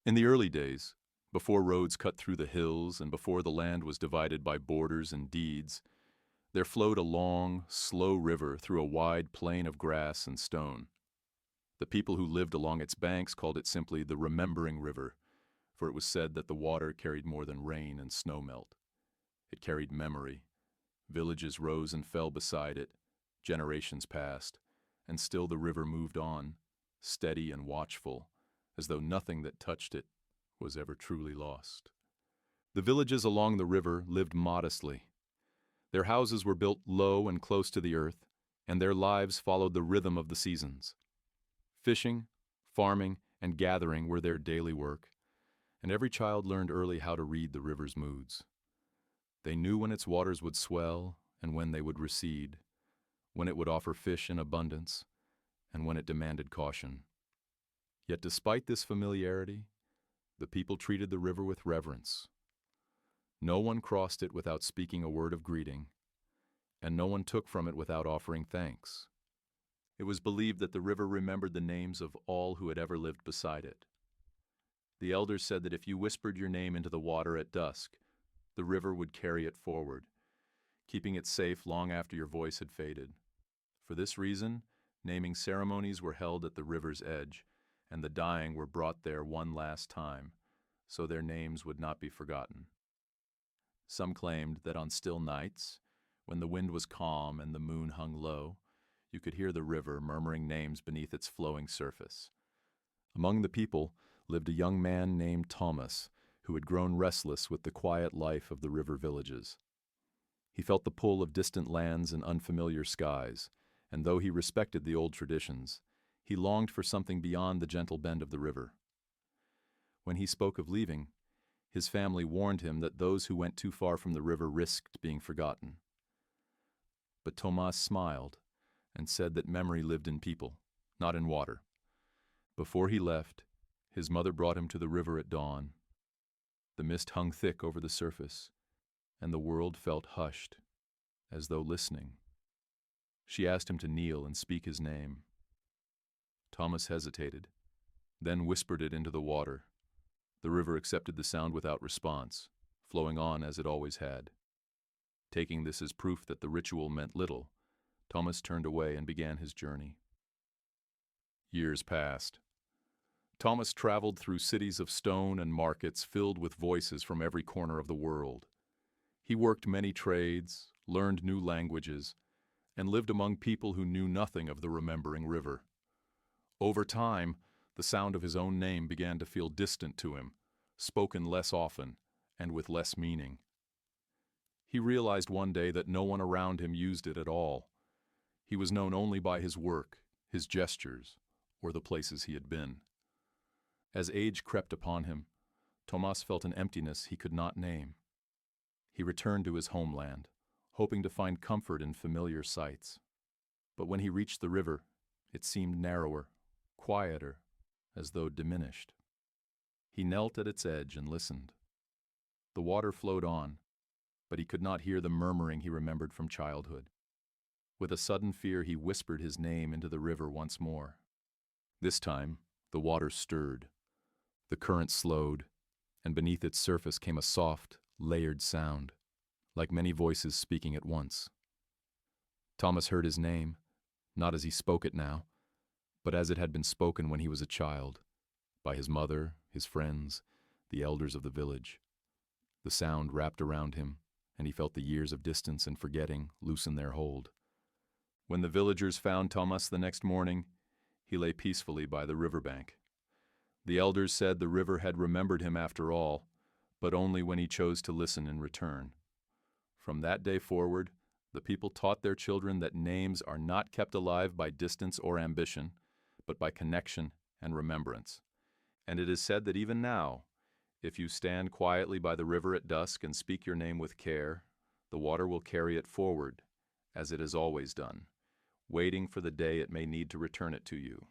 In the early days, before roads cut through the hills and before the land was divided by borders and deeds, there flowed a long, slow river through a wide plain of grass and stone. The people who lived along its banks called it simply the Remembering River, for it was said that the water carried more than rain and snowmelt. It carried memory. Villages rose and fell beside it, generations passed, and still the river moved on, steady and watchful, as though nothing that touched it was ever truly lost. The villages along the river lived modestly. Their houses were built low and close to the earth, and their lives followed the rhythm of the seasons. Fishing, farming, and gathering were their daily work, and every child learned early how to read the river's moods. They knew when its waters would swell and when they would recede, when it would offer fish in abundance, and when it demanded caution. Yet despite this familiarity, the people treated the river with reverence. No one crossed it without speaking a word of greeting, and no one took from it without offering thanks. It was believed that the river remembered the names of all who had ever lived beside it. The elders said that if you whispered your name into the water at dusk, the river would carry it forward, keeping it safe long after your voice had faded. For this reason, naming ceremonies were held at the river's edge, and the dying were brought there one last time, so their names would not be forgotten. Some claimed that on still nights, when the wind was calm and the moon hung low, you could hear the river murmuring names beneath its flowing surface. Among the people lived a young man named Thomas, who had grown restless with the quiet life of the river villages. He felt the pull of distant lands and unfamiliar skies, and though he respected the old traditions, he longed for something beyond the gentle bend of the river. When he spoke of leaving, his family warned him that those who went too far from the river risked being forgotten. But Thomas smiled and said that memory lived in people, not in water. Before he left, his mother brought him to the river at dawn. The mist hung thick over the surface, and the world felt hushed, as though listening. She asked him to kneel and speak his name. Thomas hesitated, then whispered it into the water. The river accepted the sound without response, flowing on as it always had. Taking this as proof that the ritual meant little, Thomas turned away and began his journey. Years passed. Thomas traveled through cities of stone and markets filled with voices from every corner of the world. He worked many trades, learned new languages, and lived among people who knew nothing of the Remembering River. Over time, the sound of his own name began to feel distant to him, spoken less often and with less meaning. He realized one day that no one around him used it at all. He was known only by his work, his gestures, or the places he had been. As age crept upon him, Thomas felt an emptiness he could not name. He returned to his homeland, hoping to find comfort in familiar sights. But when he reached the river, it seemed narrower, quieter, as though diminished. He knelt at its edge and listened. The water flowed on, but he could not hear the murmuring he remembered from childhood. With a sudden fear, he whispered his name into the river once more. This time, the water stirred. The current slowed, and beneath its surface came a soft, layered sound, like many voices speaking at once. Thomas heard his name, not as he spoke it now, but as it had been spoken when he was a child, by his mother, his friends, the elders of the village. The sound wrapped around him, and he felt the years of distance and forgetting loosen their hold. When the villagers found Thomas the next morning, he lay peacefully by the riverbank. The elders said the river had remembered him after all, but only when he chose to listen in return. From that day forward, the people taught their children that names are not kept alive by distance or ambition, but by connection and remembrance. And it is said that even now, if you stand quietly by the river at dusk and speak your name with care, the water will carry it forward, as it has always done, waiting for the day it may need to return it to you.